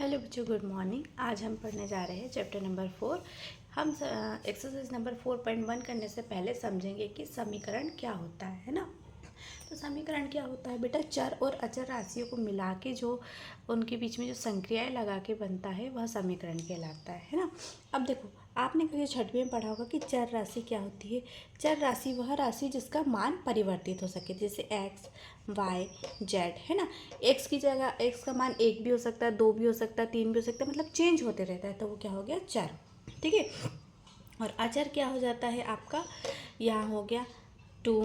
Hello बच्चों, good morning. आज हम पढ़ने जा रहे हैं चैप्टर नंबर 4। हम एक्सरसाइज नंबर 4.1 करने से पहले समझेंगे कि समीकरण क्या होता है ना। तो समीकरण क्या होता है बेटा, चर और अचर राशियों को मिला के जो उनके बीच में जो संक्रियाएं लगा के बनता है वह समीकरण कहलाता है ना। अब देखो, आपने कभी छठवीं में पढ़ा होगा कि चर राशि क्या होती है। चर राशि वह राशि जिसका मान परिवर्तित हो सके, जैसे एक्स, वाई, जेड है ना। एक्स की जगह एक्स का मान 1 भी हो सकता है, 2 भी हो सकता है, 3 भी हो सकता है, मतलब चेंज होते रहता है, तो वो क्या हो गया, चर। ठीक है। और अचर क्या हो जाता है आपका, यहाँ हो गया 2,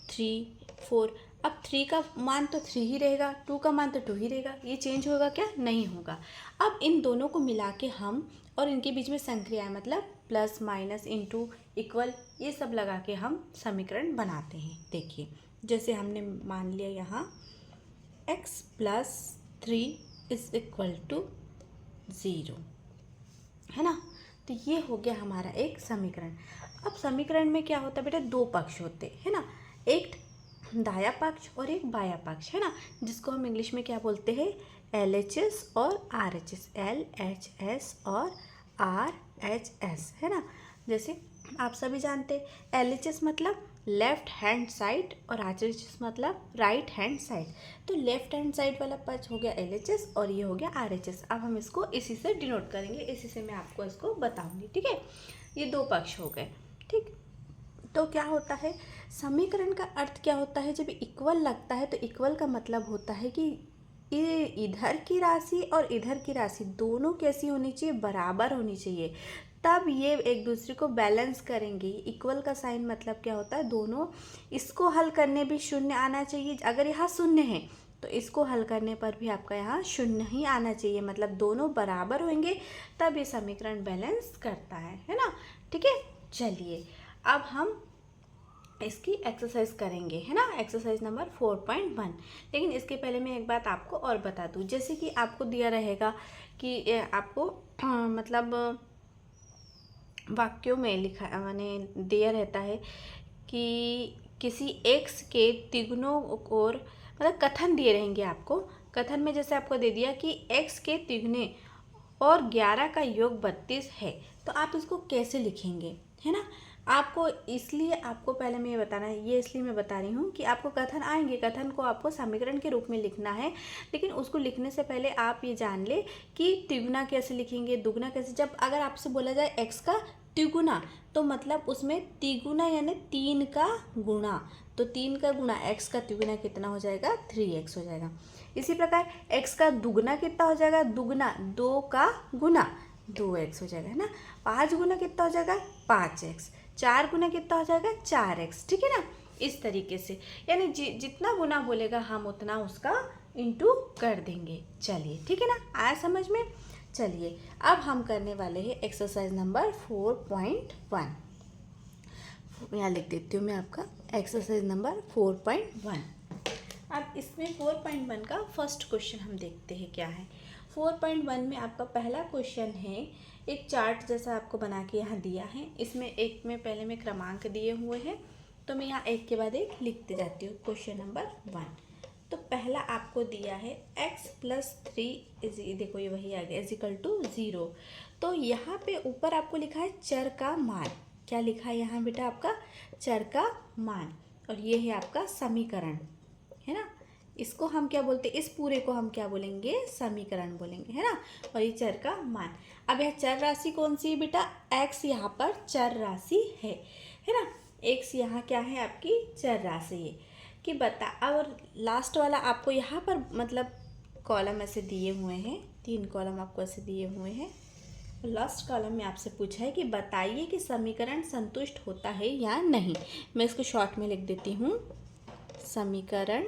3, 4। अब 3 का मान तो 3 ही रहेगा, 2 का मान तो 2 ही रहेगा, ये चेंज होगा क्या, नहीं होगा। अब इन दोनों को मिला के हम, और इनके बीच में संक्रियाएं मतलब प्लस माइनस इंटू इक्वल, ये सब लगा के हम समीकरण बनाते हैं। देखिए, जैसे हमने मान लिया यहाँ x plus 3 is equal to 0, है ना। तो ये हो गया हमारा एक समीकरण। अब समीकरण में क्या होता है बेटा, दो पक्ष होते हैं ना, एक दाया पक्ष और एक बाया पक्ष, है ना, जिसको हम इंग्लिश में क्या बोलते हैं, LHS और RHS, LHS और RHS, है ना। जैसे आप सभी जानते हैं LHS मतलब लेफ्ट हैंड साइड और RHS मतलब राइट हैंड साइड। तो लेफ्ट हैंड साइड वाला पक्ष हो गया LHS और ये हो गया RHS। अब हम इसको इसी से डिनोट करेंगे, इसी से मैं आपको इसको बताऊंगी। ठीक है, ये दो पक्ष हो गए। ठीक, तो क्या होता है, समीकरण का अर्थ क्या होता है, जब इक्वल लगता है तो इक्वल का मतलब होता है कि ये इधर की राशि और इधर की राशि दोनों कैसी होनी चाहिए, बराबर होनी चाहिए, तब ये एक दूसरे को बैलेंस करेंगे। इक्वल का साइन मतलब क्या होता है, दोनों, इसको हल करने भी शून्य आना चाहिए। अगर यहाँ शून्य है तो इसको हल करने पर भी आपका यहाँ शून्य ही आना चाहिए, मतलब दोनों बराबर होंगे तब ये समीकरण बैलेंस करता है ना। ठीक है, चलिए अब हम इसकी एक्सरसाइज करेंगे, है ना, एक्सरसाइज नंबर 4.1। लेकिन इसके पहले मैं एक बात आपको और बता दूँ, जैसे कि आपको दिया रहेगा कि आपको मतलब वाक्यों में लिखा माने दिया रहता है कि किसी एक्स के तिगुनों और मतलब कथन दिए रहेंगे आपको। कथन में जैसे आपको दे दिया कि एक्स के तिगुने और 11 का योग 32 है, तो आप इसको कैसे लिखेंगे, है ना। आपको इसलिए आपको पहले मैं ये बताना है, ये इसलिए मैं बता रही हूँ कि आपको कथन आएंगे, कथन को आपको समीकरण के रूप में लिखना है। लेकिन उसको लिखने से पहले आप ये जान ले कि तिगुना कैसे लिखेंगे, दुगुना कैसे। जब अगर आपसे बोला जाए एक्स का तिगुना, तो मतलब उसमें तिगुना यानी 3 का गुणा, तो 3 का गुणा एक्स का तिगुना कितना हो जाएगा, 3x हो जाएगा। इसी प्रकार एक्स का दुगना कितना हो जाएगा, दुगना 2 का गुना 2x हो जाएगा, है ना। 5 गुना कितना हो जाएगा, 5x। 4 गुना कितना हो जाएगा, 4x। ठीक है ना, इस तरीके से, यानी जितना गुना बोलेगा हम उतना उसका इंटू कर देंगे। चलिए, ठीक है ना, आया समझ में। चलिए अब हम करने वाले हैं एक्सरसाइज नंबर 4.1। यहाँ लिख देती हूँ मैं आपका एक्सरसाइज नंबर 4.1। अब इसमें 4.1 का फर्स्ट क्वेश्चन हम देखते हैं क्या है। 4.1 में आपका पहला क्वेश्चन है, एक चार्ट जैसा आपको बना के यहाँ दिया है। इसमें एक में पहले में क्रमांक दिए हुए हैं, तो मैं यहाँ एक के बाद एक लिखते जाती हूँ। क्वेश्चन नंबर 1, तो पहला आपको दिया है x प्लस 3 देखो ये वही आ गया, इज इक्वल टू 0। तो यहाँ पे ऊपर आपको लिखा है चर का मान। क्या लिखा है यहाँ बेटा, आपका चर का मान, और ये है आपका समीकरण, है ना। इसको हम क्या बोलते हैं, इस पूरे को हम क्या बोलेंगे, समीकरण बोलेंगे, है ना। और ये चर का मान। अब यह चर राशि कौन सी है बेटा, x यहाँ पर चर राशि है ना। x यहाँ क्या है, आपकी चर राशि है कि बता। और लास्ट वाला आपको यहाँ पर मतलब कॉलम ऐसे दिए हुए हैं, 3 कॉलम आपको ऐसे दिए हुए हैं। लास्ट कॉलम में आपसे पूछा है कि बताइए कि समीकरण संतुष्ट होता है या नहीं। मैं इसको शॉर्ट में लिख देती हूँ, समीकरण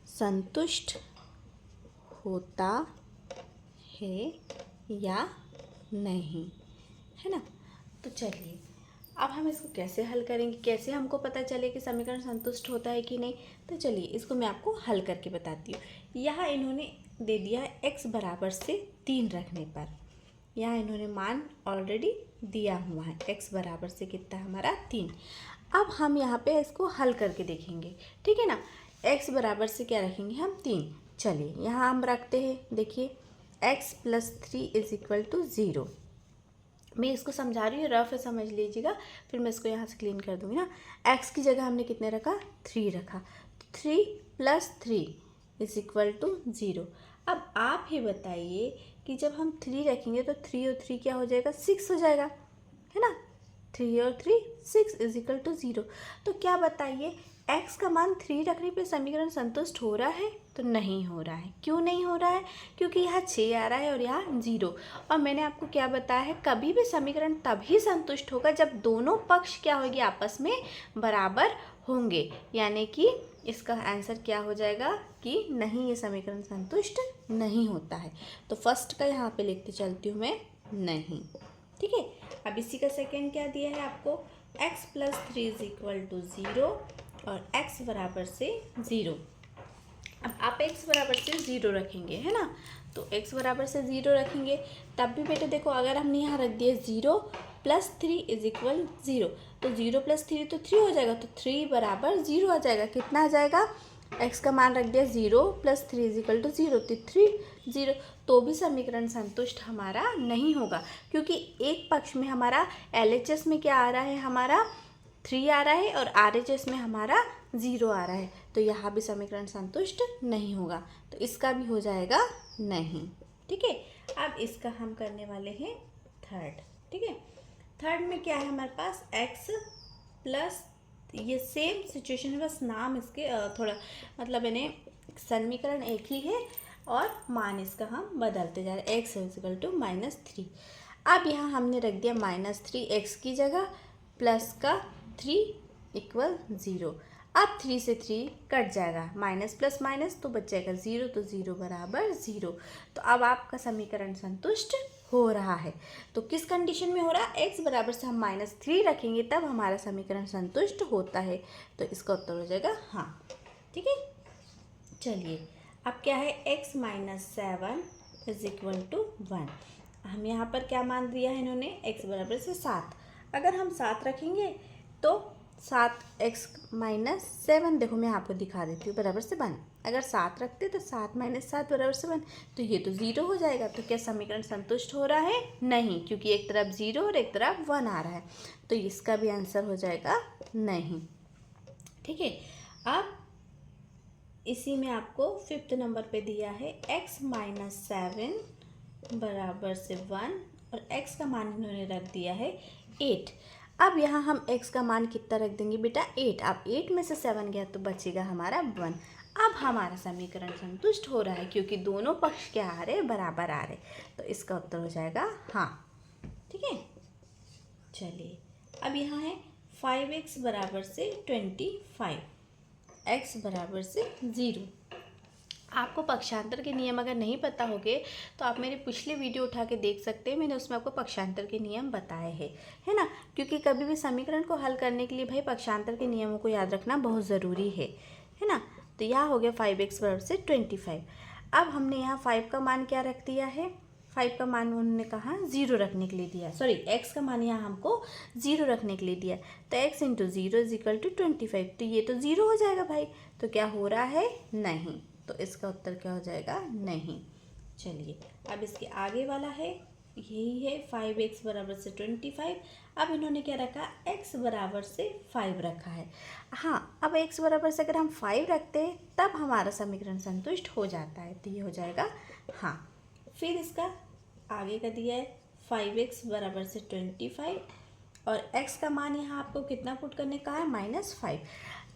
संतुष्ट होता है या नहीं, है ना। तो चलिए अब हम इसको कैसे हल करेंगे, कैसे हमको पता चले कि समीकरण संतुष्ट होता है कि नहीं। तो चलिए इसको मैं आपको हल करके बताती हूँ। यहाँ इन्होंने दे दिया है x बराबर से 3 रखने पर, यहाँ इन्होंने मान ऑलरेडी दिया हुआ है, x बराबर से कितना हमारा 3। अब हम यहाँ पे इसको हल करके देखेंगे, ठीक है ना। x बराबर से क्या रखेंगे हम, 3। चलिए यहाँ हम रखते हैं, देखिए x + 3 = 0। मैं इसको समझा रही हूँ, रफ है समझ लीजिएगा, फिर मैं इसको यहाँ से क्लीन कर दूँगी ना। x की जगह हमने कितने रखा, 3 रखा, तो 3 + 3 = 0। अब आप ही बताइए कि जब हम 3 रखेंगे तो 3 और 3 क्या हो जाएगा, 6 हो जाएगा, है ना। 3 और 3 6 = 0। तो क्या बताइए, x का मान 3 रखने पे समीकरण संतुष्ट हो रहा है, तो नहीं हो रहा है। क्यों नहीं हो रहा है, क्योंकि यहाँ 6 आ रहा है और यहाँ 0। और मैंने आपको क्या बताया है, कभी भी समीकरण तभी संतुष्ट होगा जब दोनों पक्ष क्या होगी, आपस में बराबर होंगे। यानी कि इसका आंसर क्या हो जाएगा कि नहीं, ये समीकरण संतुष्ट नहीं होता है। तो फर्स्ट का यहाँ पे लिखते चलती हूँ मैं, नहीं। ठीक है, अब इसी का सेकेंड क्या दिया है आपको, x + 3 = 0 और x बराबर से 0। अब आप x बराबर से 0 रखेंगे, है ना, तो x बराबर से 0 रखेंगे, तब भी बेटे देखो, अगर हमने यहाँ रख दिया 0 + 3 = 0, तो 0 + 3 तो 3 हो जाएगा, तो 3 = 0 आ जाएगा। कितना आ जाएगा, x का मान रख दिया 0 + 3 = 0, तो 3 0, तो भी समीकरण संतुष्ट हमारा नहीं होगा, क्योंकि एक पक्ष में हमारा LHS में क्या आ रहा है, हमारा 3 आ रहा है, और RHS में हमारा 0 आ रहा है, तो यहाँ भी समीकरण संतुष्ट नहीं होगा, तो इसका भी हो जाएगा नहीं। ठीक है, अब इसका हम करने वाले हैं थर्ड। ठीक है, थर्ड में क्या है हमारे पास, x प्लस, ये सेम सिचुएशन है, बस नाम इसके थोड़ा मतलब यानी समीकरण एक ही है और मान इसका हम बदलते जा रहे हैं, x = -3। अब यहाँ हमने रख दिया -3 x की जगह, प्लस का 3 = 0। अब 3 से 3 कट जाएगा, माइनस प्लस माइनस तो बच जाएगा 0, तो 0 = 0। तो अब आपका समीकरण संतुष्ट हो रहा है। तो किस कंडीशन में हो रहा है, x बराबर से हम -3 रखेंगे तब हमारा समीकरण संतुष्ट होता है, तो इसका उत्तर हो जाएगा हाँ। ठीक है, चलिए अब क्या है, x - 7 = 1। हम यहाँ पर क्या मान दिया है इन्होंने, x बराबर से 7। अगर हम 7 रखेंगे तो 7x - 7, देखो मैं आपको दिखा देती हूँ, बराबर से 1। अगर 7 रखते तो 7 - 7 बराबर से 1, तो ये तो 0 हो जाएगा। तो क्या समीकरण संतुष्ट हो रहा है, नहीं, क्योंकि एक तरफ 0 और एक तरफ 1 आ रहा है, तो इसका भी आंसर हो जाएगा नहीं। ठीक है, अब इसी में आपको 5th नंबर पे दिया है x - 7 बराबर से 1 और x का मान इन्होंने रख दिया है 8। अब यहाँ हम x का मान कितना रख देंगे बेटा, 8। अब 8 में से 7 गया तो बचेगा हमारा 1। अब हमारा समीकरण संतुष्ट हो रहा है, क्योंकि दोनों पक्ष क्या आ रहे, बराबर आ रहे, तो इसका उत्तर हो जाएगा हाँ। ठीक है, चलिए अब यहाँ है 5x बराबर से 25, x बराबर से 0। आपको पक्षांतर के नियम अगर नहीं पता होंगे तो आप मेरे पिछले वीडियो उठा के देख सकते हैं, मैंने उसमें आपको पक्षांतर के नियम बताए हैं, है ना। क्योंकि कभी भी समीकरण को हल करने के लिए भाई पक्षांतर के नियमों को याद रखना बहुत ज़रूरी है ना। तो यह हो गया 5x बराबर से 25। अब हमने यहाँ 5 का मान क्या रख दिया है, 5 का मान उन्होंने कहा 0 रखने के लिए दिया, सॉरी x का मान यहाँ हमको 0 रखने के लिए दिया, तो x × 0 = 25, तो ये तो 0 हो जाएगा भाई, तो क्या हो रहा है, नहीं, तो इसका उत्तर क्या हो जाएगा, नहीं। चलिए अब इसके आगे वाला है, यही है 5x बराबर से 25। अब इन्होंने क्या रखा, x बराबर से 5 रखा है। हाँ, अब x बराबर से अगर हम 5 रखते हैं तब हमारा समीकरण संतुष्ट हो जाता है, तो ये हो जाएगा हाँ। फिर इसका आगे का दिया है 5x बराबर से 25 और x का मान यहाँ आपको कितना पुट करने का है, -5।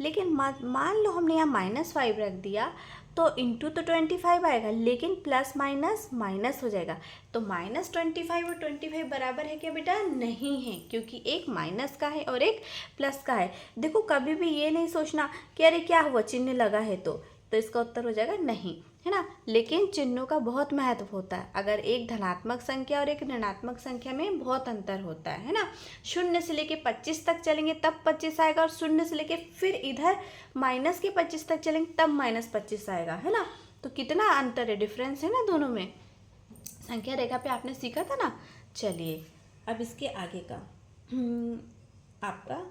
लेकिन मान लो हमने यहाँ -5 रख दिया तो इंटू तो 25 आएगा, लेकिन प्लस माइनस माइनस हो जाएगा, तो -25 और 25 बराबर है क्या बेटा, नहीं है, क्योंकि एक माइनस का है और एक प्लस का है। देखो कभी भी ये नहीं सोचना कि अरे क्या हुआ, चिन्ह लगा है तो इसका उत्तर हो जाएगा नहीं, है ना। लेकिन चिन्हों का बहुत महत्व होता है, अगर एक धनात्मक संख्या और एक ऋणात्मक संख्या में बहुत अंतर होता है ना। 0 से लेके 25 तक चलेंगे तब 25 आएगा, और 0 से लेके फिर इधर माइनस के 25 तक चलेंगे तब -25 आएगा, है ना। तो कितना अंतर है, डिफरेंस है ना दोनों में। संख्या रेखा पे आपने सीखा था ना। चलिए अब इसके आगे का आपका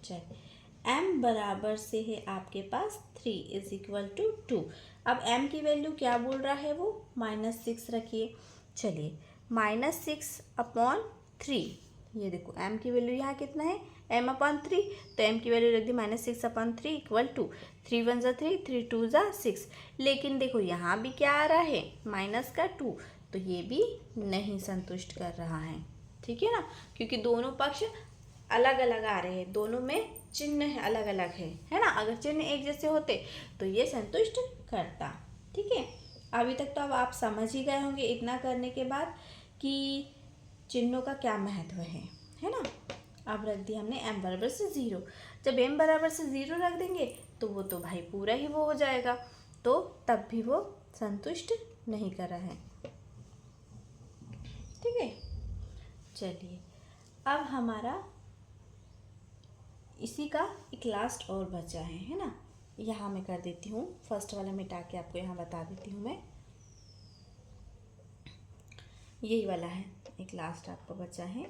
चलिए m बराबर से है आपके पास 3 इज इक्वल टू 2। अब m की वैल्यू क्या बोल रहा है वो -6 रखिए। चलिए -6/3, ये देखो m की वैल्यू यहाँ कितना है m/3, तो m की वैल्यू रख दी -6/3 इक्वल टू 3 1 ज़ा 3, 3 2 ज़ा 6। लेकिन देखो यहाँ भी क्या आ रहा है -2, तो ये भी नहीं संतुष्ट कर रहा है, ठीक है ना, क्योंकि दोनों पक्ष अलग अलग आ रहे हैं, दोनों में चिन्ह अलग अलग है ना। अगर चिन्ह एक जैसे होते तो ये संतुष्ट करता, ठीक है। अभी तक तो अब आप समझ ही गए होंगे इतना करने के बाद कि चिन्हों का क्या महत्व है ना। अब रख दिया हमने m बराबर से 0। जब m बराबर से 0 रख देंगे तो वो तो भाई पूरा ही वो हो जाएगा, तो तब भी वो संतुष्ट नहीं कर रहा है, ठीक है। चलिए अब हमारा इसी का एक लास्ट और बचा है ना। यहाँ मैं कर देती हूँ, फर्स्ट वाला मिटा के आपको यहाँ बता देती हूँ मैं। यही वाला है, एक लास्ट आपको बचा है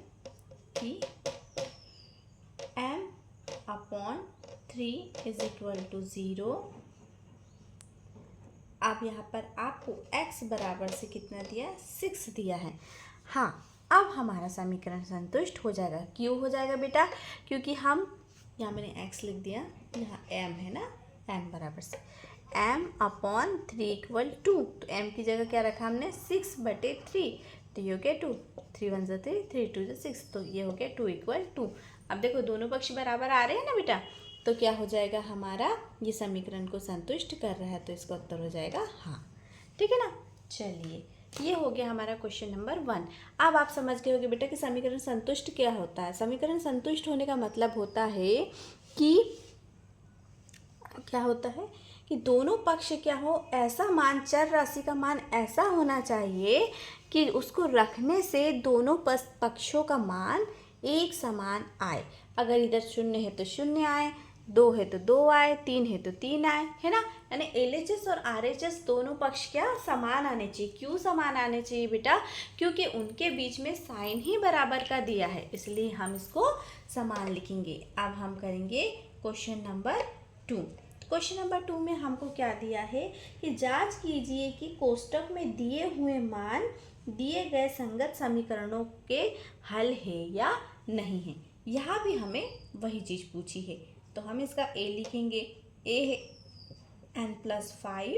कि m/3 इज इक्वल टू 0। अब यहाँ पर आपको x बराबर से कितना दिया, 6 दिया है। हाँ, अब हमारा समीकरण संतुष्ट हो जाएगा। क्यों हो जाएगा बेटा, क्योंकि हम यहाँ मैंने x लिख दिया, यहाँ m है ना, m बराबर से m/3 इक्वल 2, तो m की जगह क्या रखा हमने 6/3, तो ये हो गया 2, 3 1 ज़ा 3, 3 2 ज़ा 6, तो ये हो गया 2 इक्वल 2। अब देखो दोनों पक्ष बराबर आ रहे हैं ना बेटा, तो क्या हो जाएगा हमारा, ये समीकरण को संतुष्ट कर रहा है, तो इसका उत्तर हो जाएगा हाँ, ठीक है ना। चलिए ये हो गया हमारा क्वेश्चन नंबर 1। अब आप समझ गए होंगे बेटा कि समीकरण संतुष्ट क्या होता है। समीकरण संतुष्ट होने का मतलब होता है कि क्या होता है कि दोनों पक्ष क्या हो, ऐसा मान, चर राशि का मान ऐसा होना चाहिए कि उसको रखने से दोनों पक्षों का मान एक समान आए। अगर इधर 0 है तो 0 आए, 2 है तो 2 आए, 3 है तो 3 आए, है ना। यानी LHS और RHS दोनों पक्ष क्या समान आने चाहिए। क्यों समान आने चाहिए बेटा, क्योंकि उनके बीच में साइन ही बराबर का दिया है, इसलिए हम इसको समान लिखेंगे। अब हम करेंगे क्वेश्चन नंबर 2। क्वेश्चन नंबर 2 में हमको क्या दिया है कि जांच कीजिए कि कोष्टक में दिए हुए मान दिए गए संगत समीकरणों के हल है या नहीं है। यहाँ भी हमें वही चीज़ पूछी है, तो हम इसका a लिखेंगे। a है n+5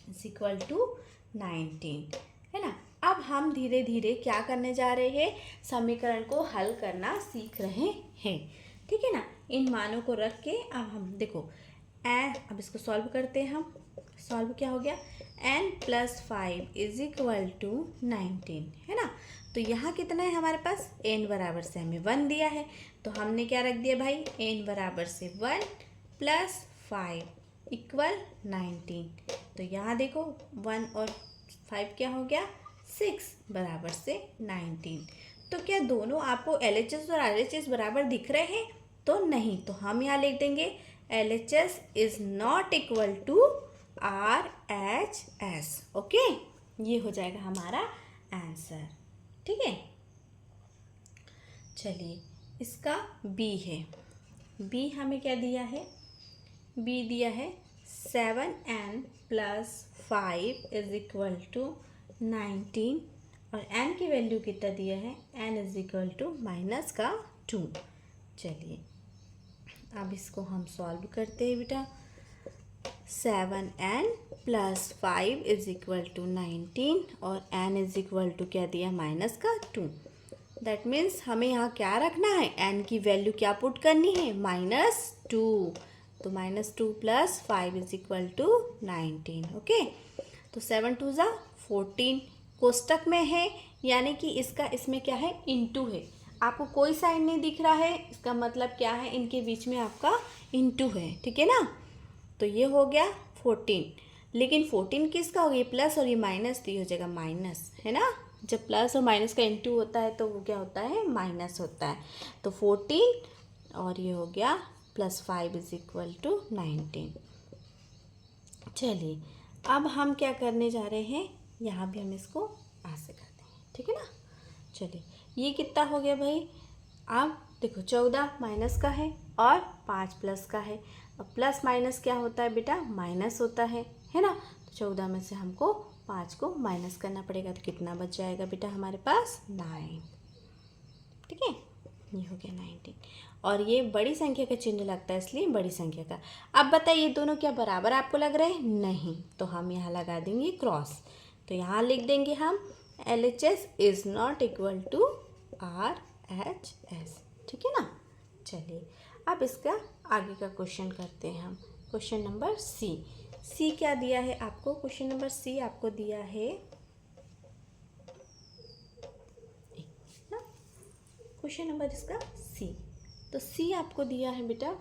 इज इक्वल टू 19, है ना। अब हम धीरे धीरे क्या करने जा रहे हैं, समीकरण को हल करना सीख रहे हैं, ठीक है ना। इन मानों को रख के अब हम देखो अब इसको सॉल्व करते हैं। हम सॉल्व क्या हो गया, n+5 इज इक्वल टू 19, है ना। तो यहाँ कितना है हमारे पास, n बराबर से हमें 1 दिया है, तो हमने क्या रख दिया भाई, n बराबर से 1 + 5 इक्वल 19। तो यहाँ देखो 1 और 5 क्या हो गया, 6 बराबर से 19। तो क्या दोनों आपको LHS और RHS बराबर दिख रहे हैं, तो नहीं, तो हम यहाँ लिख देंगे LHS is not equal to RHS। Okay, ये हो जाएगा हमारा आंसर, ठीक है। चलिए इसका B है। B हमें क्या दिया है, B दिया है 7n + 5 इज इक्वल टू 19, और n की वैल्यू कितना दिया है, n इज इक्वल टू -2। चलिए अब इसको हम सॉल्व करते हैं बेटा। 7n + 5 इज इक्वल टू 19 और n इज इक्वल टू क्या दिया, -2। दैट मीन्स हमें यहाँ क्या रखना है, n की वैल्यू क्या पुट करनी है, -2। तो -2 + 5 इज इक्वल टू 19। ओके, तो 7 2 ज़ा 14 कोष्टक में है, यानी कि इसका इसमें क्या है, इंटू है। आपको कोई साइन नहीं दिख रहा है, इसका मतलब क्या है, इनके बीच में आपका इंटू है, ठीक है ना। तो ये हो गया 14, लेकिन 14 किसका हो गया, प्लस और ये माइनस, तो ये हो जाएगा माइनस, है ना। जब प्लस और माइनस का इंटू होता है तो वो क्या होता है, माइनस होता है। तो 14 और ये हो गया +5 इज इक्वल टू 19। चलिए अब हम क्या करने जा रहे हैं, यहाँ भी हम इसको ऐसे करते हैं, ठीक है ना। चलिए ये कितना हो गया भाई, अब देखो 14 माइनस का है, और 5 प्लस का है। और प्लस माइनस क्या होता है बेटा, माइनस होता है ना। तो 14 में से हमको 5 को माइनस करना पड़ेगा, तो कितना बच जाएगा बेटा हमारे पास, 9। ठीक है, ये हो गया 19। और ये बड़ी संख्या का चिन्ह लगता है, इसलिए बड़ी संख्या का। अब बताइए ये दोनों क्या बराबर आपको लग रहे हैं, नहीं, तो हम यहाँ लगा देंगे क्रॉस। तो यहाँ लिख देंगे हम LHS is not equal to RHS। ठीक है ना। चलिए अब इसका आगे का क्वेश्चन करते हैं हम। क्वेश्चन नंबर सी क्या दिया है आपको, क्वेश्चन नंबर सी आपको दिया है ना, क्वेश्चन नंबर इसका सी। तो सी आपको दिया है बेटा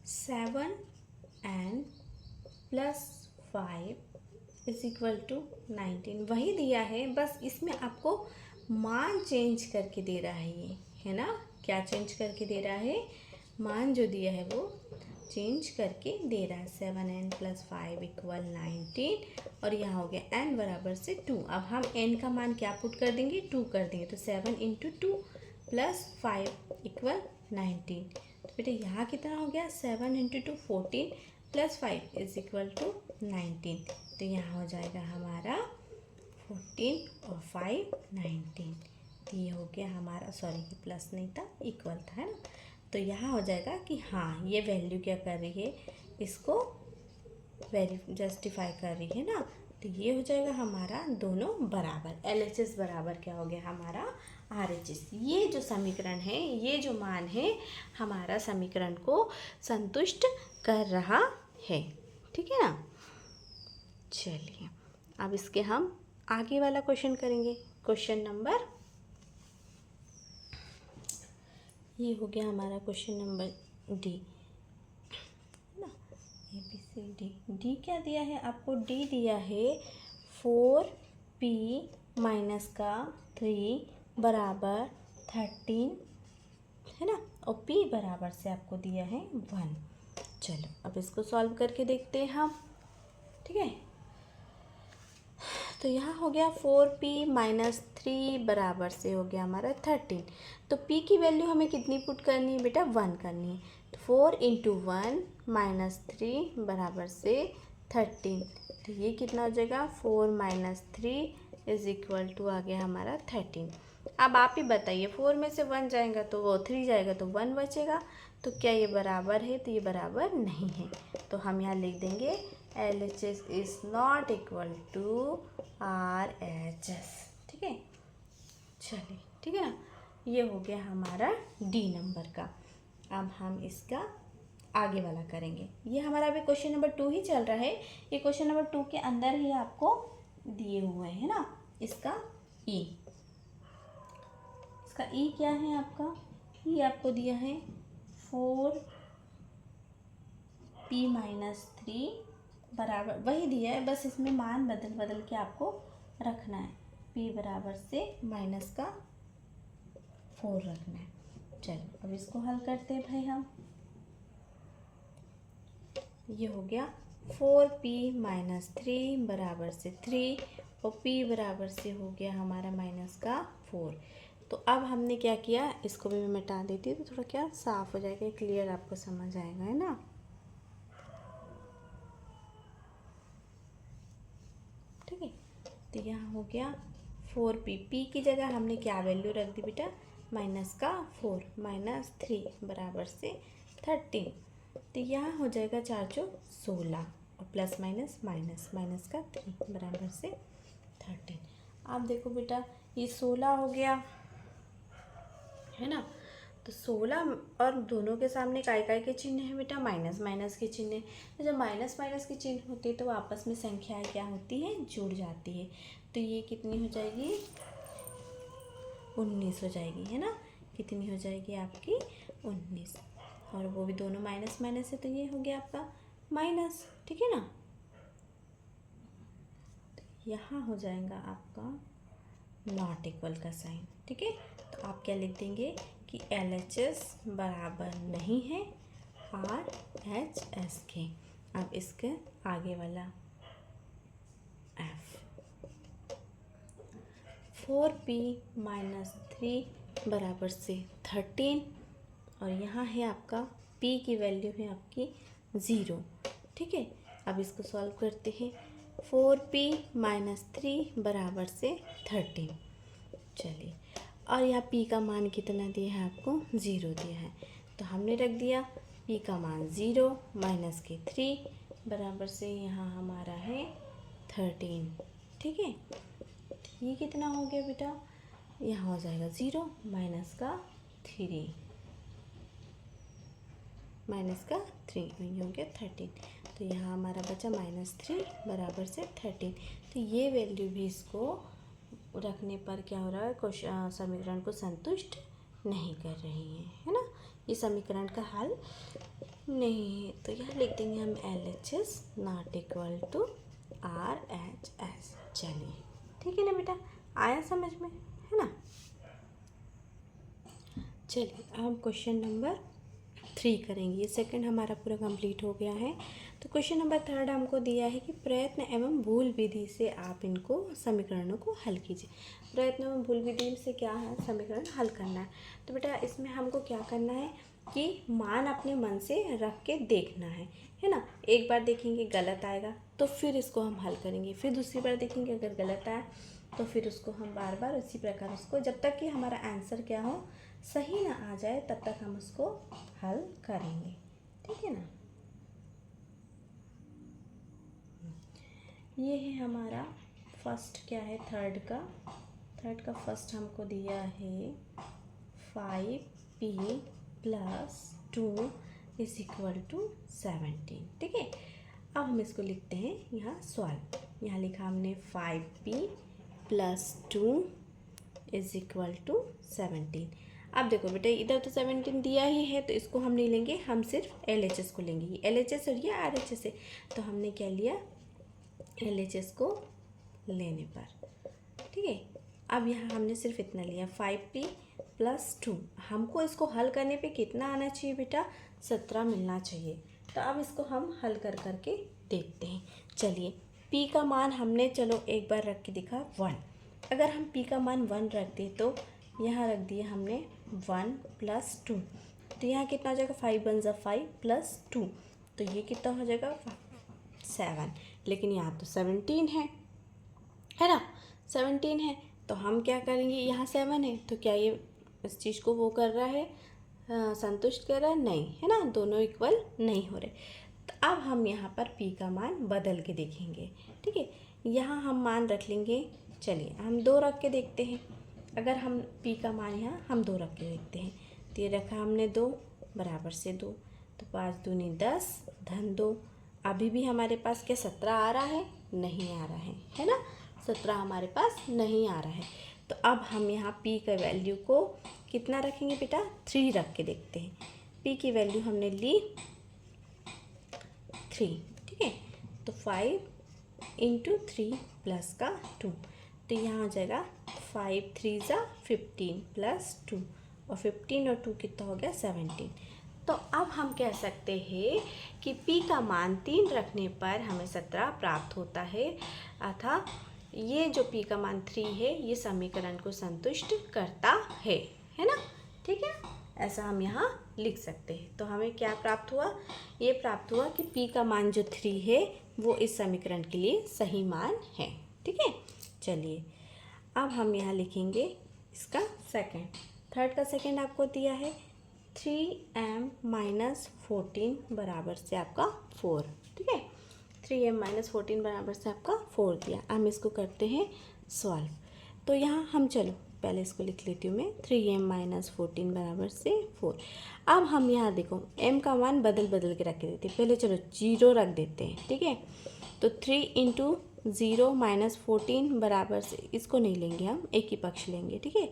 7 and +5 इज इक्वल टू 19। वही दिया है, बस इसमें आपको मान चेंज करके दे रहा है ये, है ना। क्या चेंज करके दे रहा है, मान जो दिया है वो चेंज करके दे रहा है। 7n + 5 = 19 और यहाँ हो गया n बराबर से 2। अब हम n का मान क्या पुट कर देंगे, 2 कर देंगे। तो 7 × 2 + 5 = 19। तो बेटा यहाँ कितना हो गया, 7 × 2 14 + 5 = 19। तो यहाँ हो जाएगा हमारा 14 और 5 19। तो ये हो गया हमारा, सॉरी ये प्लस नहीं था, इक्वल था, है ना। तो यहाँ हो जाएगा कि हाँ ये वैल्यू क्या कर रही है, इसको जस्टिफाई कर रही है ना। तो ये हो जाएगा हमारा दोनों बराबर, LHS बराबर क्या हो गया हमारा RHS। ये जो समीकरण है, ये जो मान है हमारा समीकरण को संतुष्ट कर रहा है। ठीक है ना। चलिए अब इसके हम आगे वाला क्वेश्चन करेंगे। क्वेश्चन नंबर, ये हो गया हमारा क्वेश्चन नंबर डी ना, ABCD। डी क्या दिया है आपको, डी दिया है 4p - 3 बराबर 13, है ना। और p बराबर से आपको दिया है 1। चलो अब इसको सॉल्व करके देखते हैं हम। ठीक है, तो यहाँ हो गया 4p - 3 बराबर से हो गया हमारा 13। तो p की वैल्यू हमें कितनी पुट करनी है बेटा, 1 करनी है। तो 4 × 1 - 3 बराबर से 13। तो ये कितना हो जाएगा, 4 - 3 = आ गया हमारा 13। अब आप ही बताइए, 4 में से 1 जाएगा तो वो 3 जाएगा तो 1 बचेगा। तो क्या ये बराबर है, तो ये बराबर नहीं है। तो हम यहाँ लिख देंगे LHS is not equal to RHS। ठीक है, चलिए ठीक है ना। ये हो गया हमारा डी नंबर का। अब हम इसका आगे वाला करेंगे। ये हमारा अभी क्वेश्चन नंबर 2 ही चल रहा है। ये क्वेश्चन नंबर 2 के अंदर ही आपको दिए हुए हैं ना। इसका ई क्या है आपका, ई आपको दिया है 4p - 3 बराबर, वही दिया है, बस इसमें मान बदल के आपको रखना है। p बराबर से -4 रखना है। चलो अब इसको हल करते हैं भाई हम। ये हो गया 4p - 3 बराबर से 3 और p बराबर से हो गया हमारा -4। तो अब हमने क्या किया, इसको भी मैं मिटा देती हूँ तो थोड़ा क्या साफ हो जाएगा, क्लियर आपको समझ आएगा, है ना। ठीक है, तो यहाँ हो गया 4p, p की जगह हमने क्या वैल्यू रख दी बेटा, -4 - 3 बराबर से 13। तो यहाँ हो जाएगा 4 × 16 और प्लस माइनस -3 बराबर से 13। आप देखो बेटा ये 16 हो गया, है ना। तो 16 और दोनों के सामने काय के चिन्ह है बेटा, माइनस के चिन्ह है। तो जब माइनस के चिन्ह होते हैं तो आपस में संख्याएं क्या होती है, जुड़ जाती है। तो ये कितनी हो जाएगी, 19 हो जाएगी, है ना। कितनी हो जाएगी आपकी, 19। और वो भी दोनों माइनस है, तो ये हो गया आपका माइनस। ठीक है ना। तो यहाँ हो जाएगा आपका नॉट इक्वल का साइन। ठीक है, तो आप क्या लिख देंगे कि LHS बराबर नहीं है RHS के। अब इसके आगे वाला F, 4p - 3 बराबर से 13 और यहाँ है आपका p की वैल्यू है आपकी 0। ठीक है, अब इसको सॉल्व करते हैं। 4p माइनस 3 बराबर से 13। चलिए, और यहाँ p का मान कितना दिया है आपको? 0 दिया है, तो हमने रख दिया p का मान 0 माइनस के 3 बराबर से यहाँ हमारा है 13। ठीक है, ये कितना हो गया बेटा? यहाँ हो जाएगा 0 माइनस का 3 माइनस का 3, ये हो गया 13। तो यहाँ हमारा बचा -3 बराबर से 13। तो ये वैल्यू भी इसको रखने पर क्या हो रहा है? समीकरण को संतुष्ट नहीं कर रही है ना? ये समीकरण का हल नहीं है। तो यहाँ लिख देंगे हम LHS not equal to RHS। चलिए, ठीक है ना बेटा, आया समझ में, है ना? चलिए, अब हम क्वेश्चन नंबर 3 करेंगे। ये सेकंड हमारा पूरा कंप्लीट हो गया है। तो क्वेश्चन नंबर 3 हमको दिया है कि प्रयत्न एवं भूल विधि से आप इनको समीकरणों को हल कीजिए। प्रयत्न एवं भूल विधि से क्या है? समीकरण हल करना है। तो बेटा इसमें हमको क्या करना है कि मान अपने मन से रख के देखना है ना? एक बार देखेंगे गलत आएगा तो फिर इसको हम हल करेंगे, फिर दूसरी बार देखेंगे अगर गलत आया तो फिर उसको हम बार बार उसी प्रकार उसको, जब तक कि हमारा आंसर क्या हो, सही ना आ जाए, तब तक हम उसको हल करेंगे। ठीक है ना? ये है हमारा फर्स्ट, क्या है? थर्ड का फर्स्ट हमको दिया है 5p plus 2 is equal to 17। ठीक है, अब हम इसको लिखते हैं यहाँ सॉल्व। यहाँ लिखा हमने 5p plus 2 is equal to 17। अब देखो बेटा, इधर तो 17 दिया ही है, तो इसको हम नहीं लेंगे, हम सिर्फ LHS को लेंगे। ये LHS और ये RHS है, तो हमने क्या लिया? LHS को लेने पर। ठीक है, अब यहाँ हमने सिर्फ इतना लिया 5p प्लस 2। हमको इसको हल करने पे कितना आना चाहिए बेटा? 17 मिलना चाहिए। तो अब इसको हम हल कर करके देखते हैं। चलिए, p का मान हमने, चलो एक बार रख के दिखा 1। अगर हम p का मान 1 रख दें तो यहाँ रख दिया हमने 1 प्लस 2, तो यहाँ कितना हो जाएगा? 5 × 1 = 5 प्लस 2, तो ये कितना हो जाएगा? 7। लेकिन यहाँ तो 17 है ना? 17 है, तो हम क्या करेंगे? यहाँ 7 है, तो क्या ये इस चीज़ को वो कर रहा है, संतुष्ट कर रहा है? नहीं, है ना? दोनों इक्वल नहीं हो रहे। तो अब हम यहाँ पर p का मान बदल के देखेंगे। ठीक है, यहाँ हम मान रख लेंगे, चलिए हम 2 रख के देखते हैं। अगर हम p का मान यहाँ हम 2 रख के देखते हैं, तो ये रखा हमने 2 बराबर से 2, तो 5 दूनी 10 धन 2। अभी भी हमारे पास क्या 17 आ रहा है? नहीं आ रहा है ना? 17 हमारे पास नहीं आ रहा है। तो अब हम यहाँ p का वैल्यू को कितना रखेंगे बेटा? 3 रख के देखते हैं। p की वैल्यू हमने ली 3। ठीक है, तो 5 × 3 प्लस का 2, तो यहाँ आ जाएगा 5 3 = 15 प्लस 2, और 15 और 2 कितना हो गया? 17। तो अब हम कह सकते हैं कि p का मान 3 रखने पर हमें 17 प्राप्त होता है, अतः ये जो p का मान 3 है ये समीकरण को संतुष्ट करता है ना? ठीक है, ऐसा हम यहाँ लिख सकते हैं। तो हमें क्या प्राप्त हुआ? ये प्राप्त हुआ कि p का मान जो 3 है वो इस समीकरण के लिए सही मान है। ठीक है, चलिए अब हम यहाँ लिखेंगे इसका सेकंड। थर्ड का सेकंड आपको दिया है 3m - 14 बराबर से आपका 4। ठीक है, 3m - 14 बराबर से आपका 4 दिया। हम इसको करते हैं सॉल्व। तो यहाँ हम, चलो पहले इसको लिख लेती हूँ मैं, 3m - 14 बराबर से 4। अब हम यहाँ देखो m का मान बदल के रख देते हैं। पहले चलो 0 रख देते हैं। ठीक है, तो 3 × 0 - 14 बराबर से, इसको नहीं लेंगे हम, एक ही पक्ष लेंगे। ठीक है,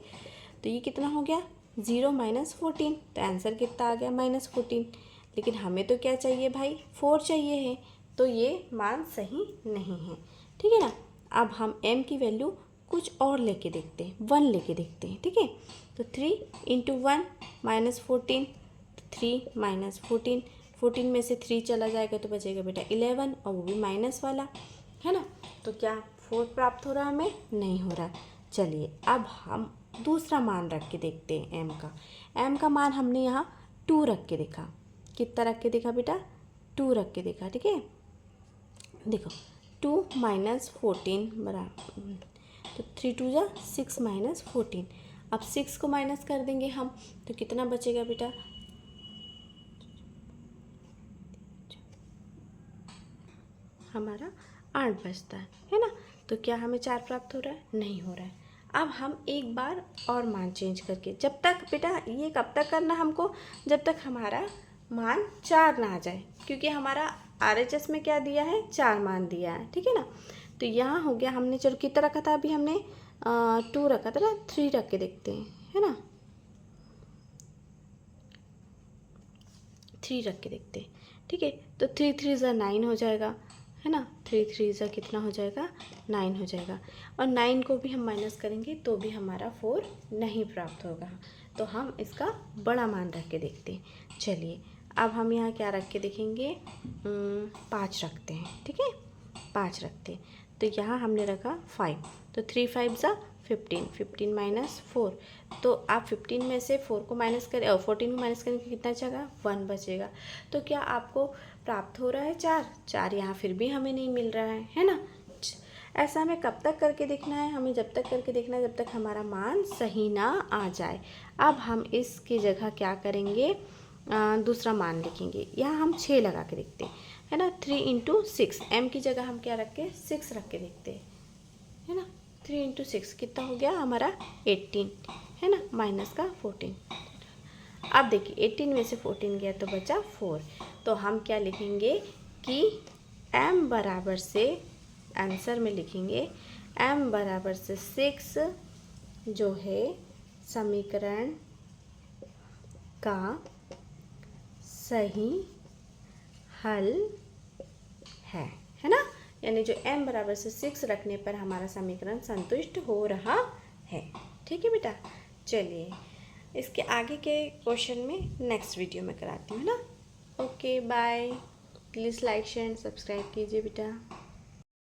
तो ये कितना हो गया? 0 - 14, तो आंसर कितना आ गया? -14। लेकिन हमें तो क्या चाहिए भाई? 4 चाहिए है, तो ये मान सही नहीं है। ठीक है ना? अब हम m की वैल्यू कुछ और लेके देखते हैं, 1 लेके देखते हैं। ठीक है, तो 3 × 1 - 14, 3 - 14, 14 में से 3 चला जाएगा तो बचेगा बेटा 11, और वो भी माइनस वाला, है ना? तो क्या 4 प्राप्त हो रहा है? हमें नहीं हो रहा। चलिए अब हम दूसरा मान रख के देखते हैं m का। m का मान हमने यहाँ 2 रख के देखा। कितना रख के देखा बेटा? 2 रख के देखा। ठीक है, देखो 2 माइनस 14 बराबर, तो 3 2 जा 6 माइनस 14। अब 6 को माइनस कर देंगे हम, तो कितना बचेगा बेटा? हमारा 8 बचता है ना। तो क्या हमें 4 प्राप्त हो रहा है? नहीं हो रहा है। अब हम एक बार और मान चेंज करके, जब तक बेटा ये कब तक करना हमको? जब तक हमारा मान 4 ना आ जाए, क्योंकि हमारा RHS में क्या दिया है? 4 मान दिया है। ठीक है ना। तो यहाँ हो गया, हमने चलो कितना रखा था? अभी हमने 2 रखा था ना, 3 रख के देखते हैं, है ना। 3 रख के देखते हैं। ठीक है, तो 3 3 ज़ा 9 हो जाएगा, है ना। 3 3 ज़ा कितना हो जाएगा? 9 हो जाएगा। और 9 को भी हम माइनस करेंगे तो भी हमारा 4 नहीं प्राप्त होगा। तो हम इसका बड़ा मान रख के देखते हैं। चलिए अब हम यहाँ क्या रख के देखेंगे? 5 रखते हैं। ठीक है, 5 रखते हैं। तो यहाँ हमने रखा 5, तो 3 5 ज़ा 15, 15 माइनस 4, तो आप 15 में से 4 को माइनस करें, 14 को माइनस करेंगे, कितना बचेगा? 1 बचेगा। तो क्या आपको प्राप्त हो रहा है 4? 4 यहाँ फिर भी हमें नहीं मिल रहा है ना। ऐसा हमें कब तक करके देखना है? हमें जब तक करके देखना है जब तक हमारा मान सही ना आ जाए। अब हम इसकी जगह क्या करेंगे? दूसरा मान लिखेंगे। यहाँ हम 6 लगा के देखते हैं, है ना। 3 इंटू 6, m की जगह हम क्या रख के? 6 रख के देखते हैं, है ना। 3 इंटू 6 कितना हो गया हमारा? 18, है ना, माइनस का 14। अब देखिए 18 में से 14 गया तो बचा 4। तो हम क्या लिखेंगे कि m बराबर से, आंसर में लिखेंगे m बराबर से 6 जो है समीकरण का सही हल है ना। यानी जो m बराबर से 6 रखने पर हमारा समीकरण संतुष्ट हो रहा है। ठीक है बेटा, चलिए इसके आगे के क्वेश्चन में नेक्स्ट वीडियो में कराती हूँ ना। Okay bye, please like share and subscribe कीजिए बेटा।